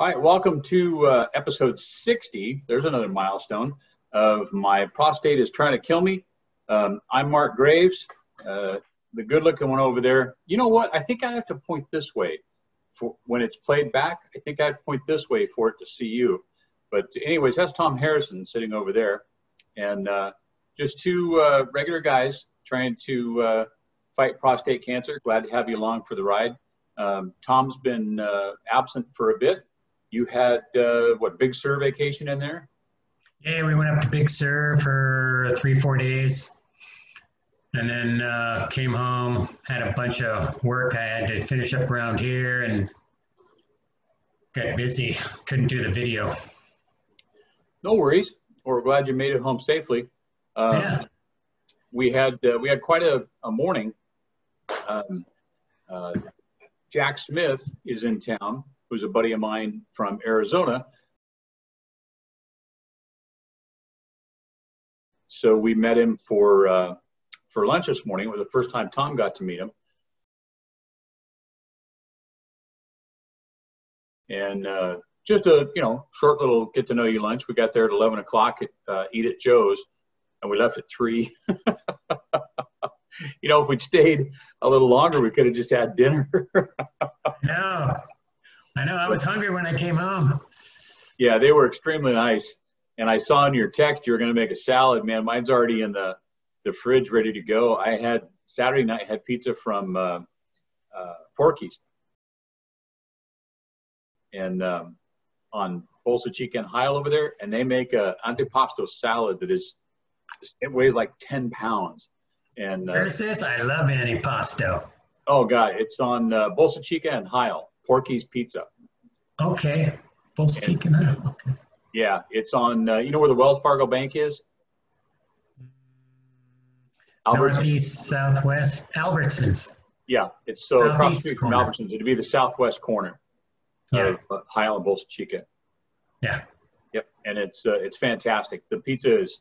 All right, welcome to episode 60. There's another milestone of My Prostate is Trying to Kill Me. I'm Mark Graves, the good-looking one over there. You know what? I think I have to point this way for when it's played back. I think I have to point this way for it to see you. But anyways, that's Tom Harrison sitting over there. And just two regular guys trying to fight prostate cancer. Glad to have you along for the ride. Tom's been absent for a bit. You had, what, Big Sur vacation in there? Yeah, we went up to Big Sur for 3-4 days. And then came home, had a bunch of work I had to finish up around here and got busy. Couldn't do the video. No worries. We're glad you made it home safely. Yeah. We had quite a morning. Jack Smith is in town, who's a buddy of mine from Arizona. So we met him for lunch this morning. It was the first time Tom got to meet him. And just a short little get to know you lunch. We got there at 11 o'clock at Eat at Joe's, and we left at 3. If we'd stayed a little longer, we could have just had dinner. No, I know. I was hungry when I came home. Yeah, they were extremely nice. And I saw in your text you were going to make a salad. Man, mine's already in the fridge ready to go. I had Saturday night, had pizza from Porky's. And on Bolsa Chica and Heil over there, and they make a antipasto salad that it weighs like 10 pounds. And where's this? I love antipasto. Oh God, it's on Bolsa Chica and Heil, Porky's Pizza. Okay, Bolsa Chica and Heil. Okay. Yeah, it's on. You know where the Wells Fargo Bank is? Northeast, Southwest, Albertsons. Yeah, it's so across the street from corner. Albertsons. It'd be the southwest corner. Yeah. Of Heil and Bolsa Chica. Yeah. Yep, and it's fantastic. The pizza is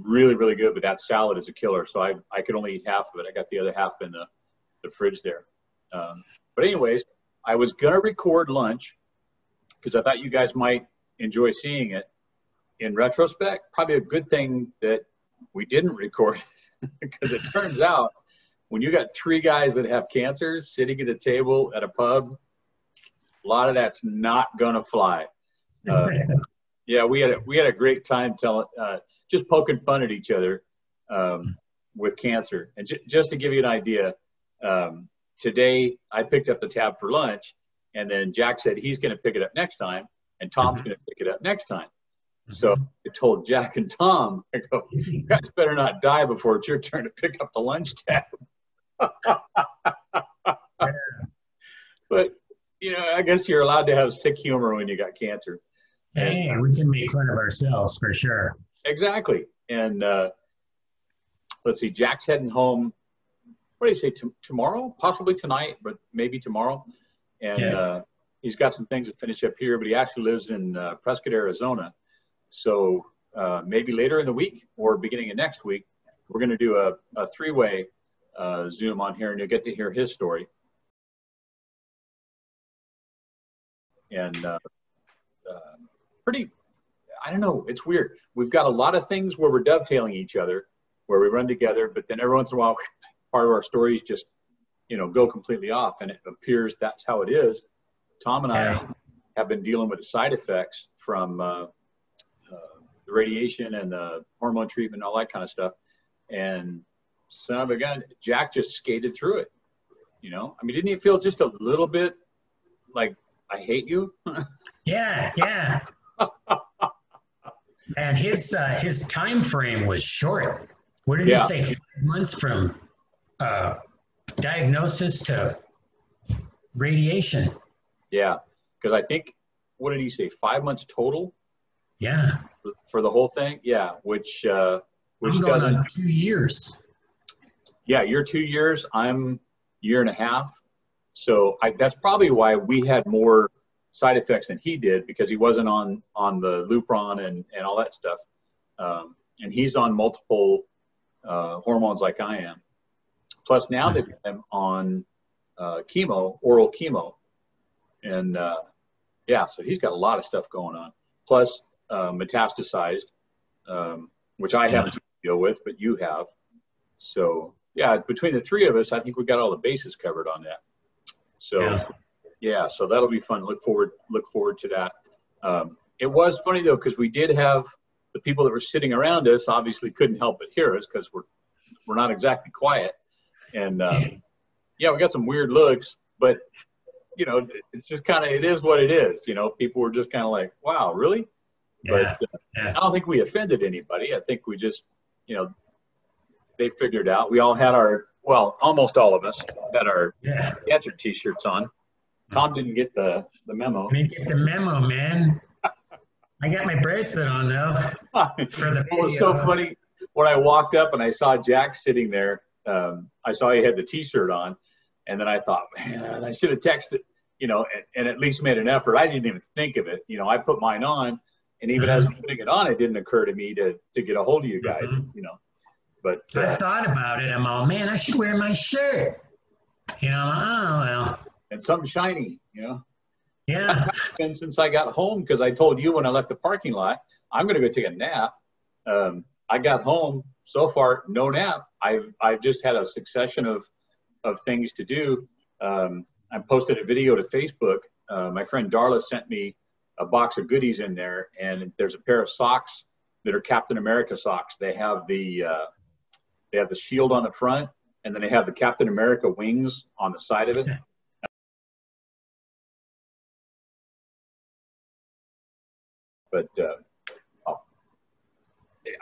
really, really good, but that salad is a killer. So I could only eat half of it. I got the other half in the fridge there. But anyways, I was gonna record lunch because I thought you guys might enjoy seeing it. In retrospect, probably a good thing that we didn't record it because it turns out when you got 3 guys that have cancer sitting at a table at a pub, a lot of that's not gonna fly. Yeah, we had a great time just poking fun at each other with cancer. And just to give you an idea, today I picked up the tab for lunch, and then Jack said he's going to pick it up next time, and Tom's going to pick it up next time. So I told Jack and Tom, I go, you guys better not die before it's your turn to pick up the lunch tab. But, I guess you're allowed to have sick humor when you got cancer. Hey, we can make fun of ourselves for sure. Exactly. And let's see, Jack's heading home, what do you say, tomorrow? Possibly tonight, but maybe tomorrow. And he's got some things to finish up here, but he actually lives in Prescott, Arizona. So maybe later in the week or beginning of next week, we're going to do a 3-way Zoom on here, and you'll get to hear his story. And I don't know, it's weird. We've got a lot of things where we're dovetailing each other, where we run together, but then every once in a while, part of our stories just, go completely off, and it appears that's how it is. Tom and I have been dealing with the side effects from the radiation and the hormone treatment, all that kind of stuff. And son of a gun, Jack just skated through it. Didn't you feel just a little bit like, I hate you? Yeah. And his time frame was short. What did he say? 5 months from diagnosis to radiation. Yeah, because I think, what did he say? 5 months total? Yeah. For the whole thing? Yeah, which I'm going on 2 years. Yeah, you're 2 years. I'm 1.5 years. So that's probably why we had more side effects than he did, because he wasn't on the Lupron and all that stuff. And he's on multiple hormones like I am. Plus now they've got him on chemo, oral chemo. And Yeah, so he's got a lot of stuff going on. Plus metastasized, which I haven't to deal with, but you have. So yeah, between the three of us, I think we got all the bases covered on that. So yeah, so that'll be fun. Look forward to that. It was funny though, because we did have the people that were sitting around us obviously couldn't help but hear us because we're not exactly quiet. And yeah, we got some weird looks, but you know, it's just kind of, it is what it is. You know, people were just kind of like, wow, really? Yeah. But I don't think we offended anybody. I think we just, you know, they figured out. We all had well, almost all of us had our cancer t-shirts on. Tom didn't get the memo. I didn't get the memo, man. I got my bracelet on though. For the It was so funny when I walked up and I saw Jack sitting there. I saw he had the t-shirt on, and then I thought, man, I should have texted, you know, and at least made an effort. I didn't even think of it. You know, I put mine on, and even as I'm putting it on, it didn't occur to me to get a hold of you guys, you know. But I thought about it. I'm all, man, I should wear my shirt. You know, oh, well. And something shiny, you know. Yeah. It's been since I got home, because I told you when I left the parking lot, I'm going to go take a nap. I got home, so far, no nap. I've just had a succession of things to do. I posted a video to Facebook. My friend Darla sent me a box of goodies in there, and there's a pair of socks that are Captain America socks. They have the shield on the front, and then they have the Captain America wings on the side of it. But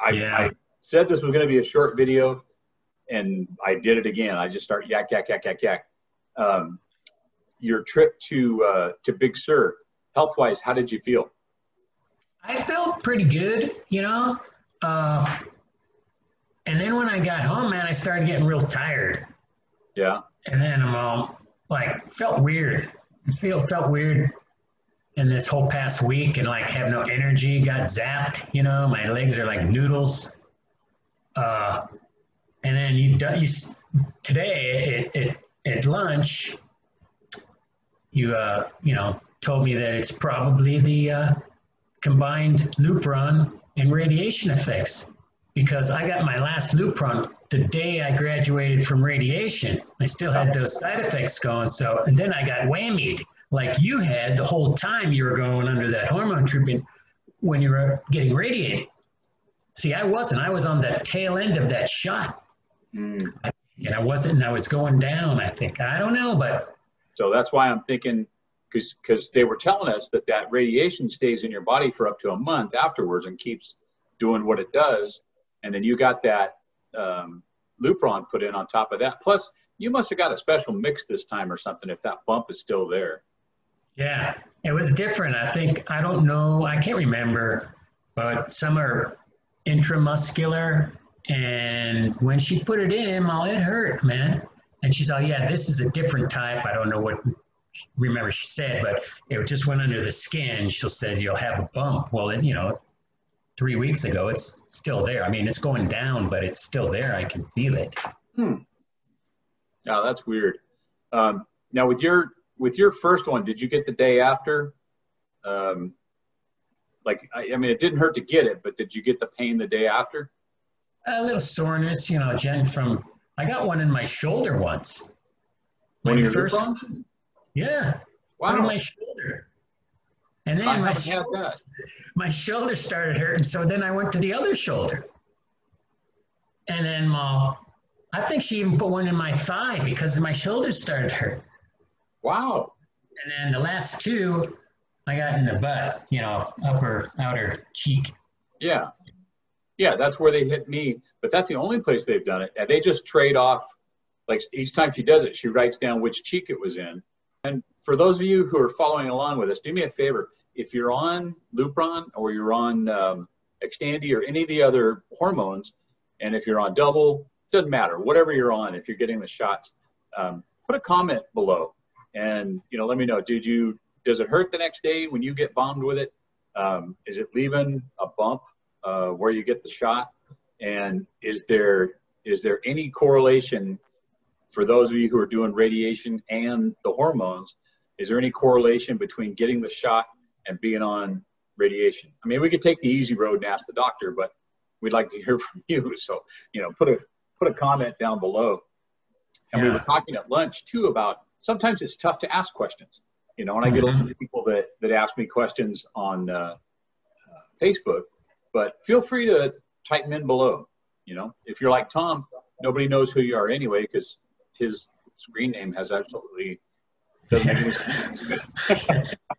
I said this was going to be a short video, and I did it again. I just start yak. Your trip to Big Sur, health-wise, how did you feel? I felt pretty good, you know. And then when I got home, man, I started getting real tired. Yeah. And then I'm all like, felt weird. Felt weird in this whole past week, and like have no energy, got zapped, you know, my legs are like noodles. And then today at lunch, you know, told me that it's probably the combined Lupron and radiation effects, because I got my last Lupron the day I graduated from radiation. I still had those side effects going. So, and then I got whammied like you had the whole time you were going under that hormone treatment when you were getting radiated. See, I wasn't. I was on the tail end of that shot. And I wasn't, and I was going down, I think. I don't know, but. So that's why I'm thinking, because they were telling us that radiation stays in your body for up to a month afterwards and keeps doing what it does. And then you got that Lupron put in on top of that. Plus, you must have got a special mix this time or something if that bump is still there. Yeah, it was different. I think, I don't know, I can't remember, but some are intramuscular. And when she put it in, it hurt, man. And she's all, yeah, this is a different type. I don't know what, remember she said, but it just went under the skin. She says you'll have a bump. Well, you know, 3 weeks ago, it's still there. I mean, it's going down, but it's still there. I can feel it. Oh, that's weird. Now with your first one, did you get the day after? Like, I mean, it didn't hurt to get it, but did you get the pain the day after? A little soreness, you know, Jen, I got one in my shoulder once. One of your first ones? Yeah. Wow. One in my shoulder. And then my shoulder started hurting, so then I went to the other shoulder. And then I think she even put one in my thigh because my shoulders started to hurt. Wow. And then the last two, I got in the butt, you know, upper, outer cheek. Yeah. Yeah, that's where they hit me. But that's the only place they've done it. And they just trade off, like each time she does it, she writes down which cheek it was in. And for those of you who are following along with us, do me a favor. If you're on Lupron or you're on Xtandi or any of the other hormones, and if you're on double, doesn't matter, whatever you're on, if you're getting the shots, put a comment below. And, you know, let me know, does it hurt the next day when you get bombed with it? Is it leaving a bump where you get the shot? And is there any correlation for those of you who are doing radiation and the hormones? Is there any correlation between getting the shot and being on radiation. I mean, we could take the easy road and ask the doctor, but we'd like to hear from you. So, you know, put a comment down below. And we were talking at lunch too about sometimes it's tough to ask questions, you know, and I get a lot of people that ask me questions on Facebook, but feel free to type them in below. You know, if you're like Tom, nobody knows who you are anyway, because his screen name has absolutely doesn't make any sense.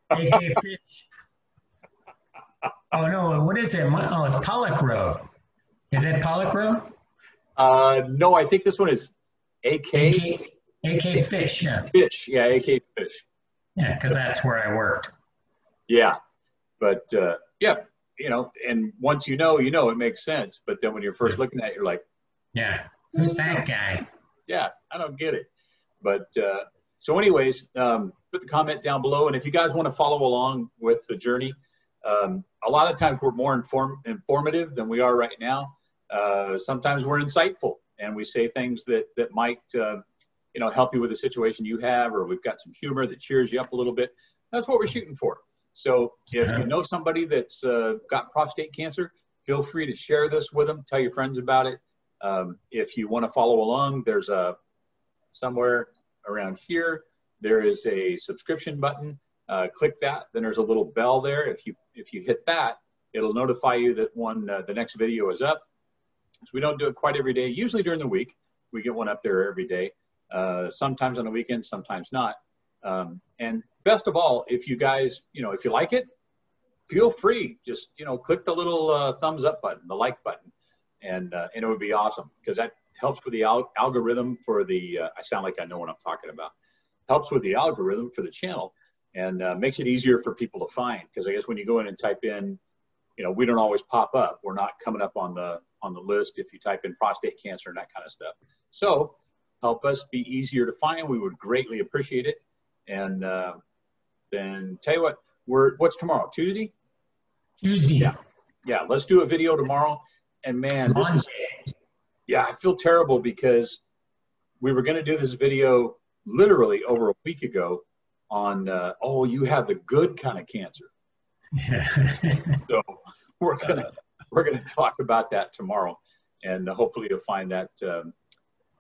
AK Fish. Oh no, what is it? Oh, it's Pollock Road. Is that Pollock Road? No, I think this one is AK Fish, yeah. Fish, yeah, AK Fish. Yeah, because that's where I worked. Yeah, but yeah, you know, and once you know, it makes sense. But then when you're first looking at it, you're like, yeah, who's that guy? Yeah, I don't get it. But so anyways, put the comment down below. And if you guys want to follow along with the journey, a lot of times we're more informative than we are right now. Sometimes we're insightful and we say things that might, you know, help you with the situation you have, or we've got some humor that cheers you up a little bit. That's what we're shooting for. So if you know somebody that's got prostate cancer, feel free to share this with them. Tell your friends about it. If you want to follow along, there's somewhere around here, there is a subscription button. Click that. Then there's a little bell there. If you hit that, it'll notify you that the next video is up. So we don't do it quite every day. Usually during the week, we get one up there every day. Sometimes on the weekend, sometimes not. And best of all, if you guys, you know, if you like it, feel free. Just, you know, click the little thumbs up button, the like button, and it would be awesome, because that helps with the algorithm for the, I sound like I know what I'm talking about, helps with the algorithm for the channel, and makes it easier for people to find. Because I guess when you go in and type in, you know, we don't always pop up. We're not coming up on the list if you type in prostate cancer and that kind of stuff. So help us be easier to find. We would greatly appreciate it. And then tell you what, what's tomorrow? Tuesday? Tuesday. Yeah. Let's do a video tomorrow. And man, yeah, I feel terrible because we were going to do this video literally over a week ago on, oh, you have the good kind of cancer. So we're gonna talk about that tomorrow, and hopefully you'll find that.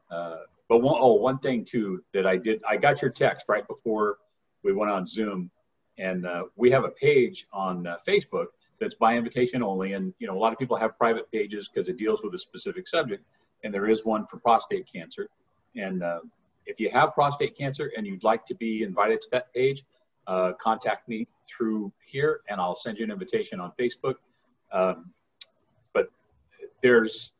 But one thing too that I got your text right before we went on Zoom, and we have a page on Facebook that's by invitation only. And you know, a lot of people have private pages because it deals with a specific subject, and there is one for prostate cancer. And if you have prostate cancer and you'd like to be invited to that page, contact me through here and I'll send you an invitation on Facebook. But there's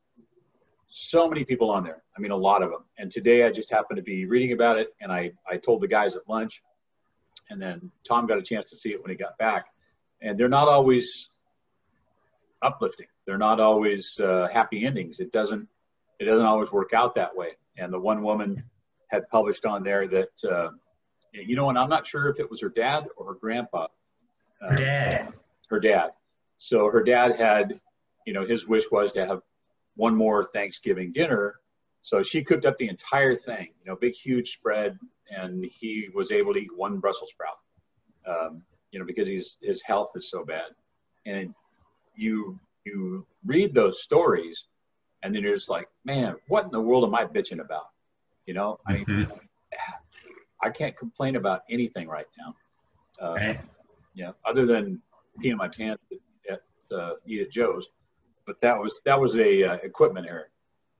so many people on there. I mean, a lot of them. And today I just happened to be reading about it, and I told the guys at lunch, and then Tom got a chance to see it when he got back. And they're not always uplifting. They're not always happy endings. It doesn't always work out that way. And the one woman had published on there that, you know, and I'm not sure if it was her dad or her grandpa. Her dad. Her dad. So her dad had, you know, his wish was to have one more Thanksgiving dinner. So she cooked up the entire thing, you know, big, huge spread. And he was able to eat one Brussels sprout, you know, because his health is so bad. And you read those stories and then you're just like, man, what in the world am I bitching about? You know, I mean, I can't complain about anything right now. Right. You know, other than peeing my pants at Eat at Joe's, but that was a equipment error.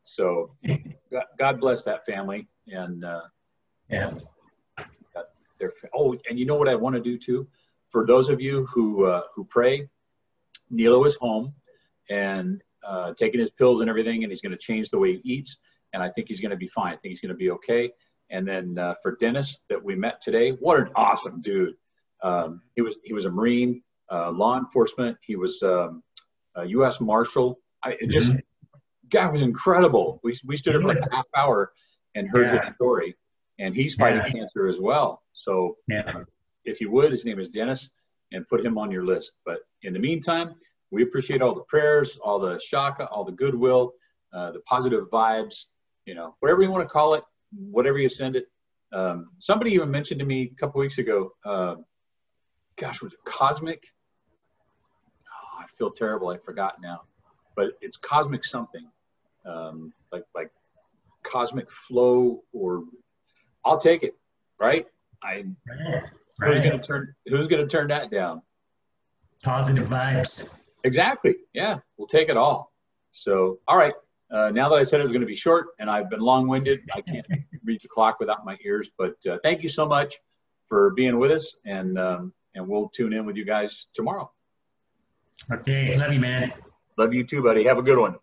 So God bless that family. And and you know what I want to do too, for those of you who pray, Nilo is home and taking his pills and everything, and he's going to change the way he eats, and I think he's going to be fine. I think he's going to be okay. And then for Dennis that we met today, what an awesome dude. He was a Marine, law enforcement. He was a U.S. Marshal. Guy was incredible. We stood there for like a half hour and heard his story, and he's fighting cancer as well. So if you would, his name is Dennis, and put him on your list. But in the meantime, we appreciate all the prayers, all the shaka, all the goodwill, the positive vibes, you know, whatever you want to call it, whatever you send it. Somebody even mentioned to me a couple weeks ago, gosh, was it Cosmic? Oh, I feel terrible. I forgot now, but it's Cosmic something, like Cosmic Flow, or I'll take it. Right? Who's going to turn that down? Positive vibes. Exactly. Yeah, we'll take it all. So, all right. Now that I said it was going to be short and I've been long-winded, I can't read the clock without my ears. But thank you so much for being with us, and we'll tune in with you guys tomorrow. Okay, love you, man. Love you too, buddy. Have a good one.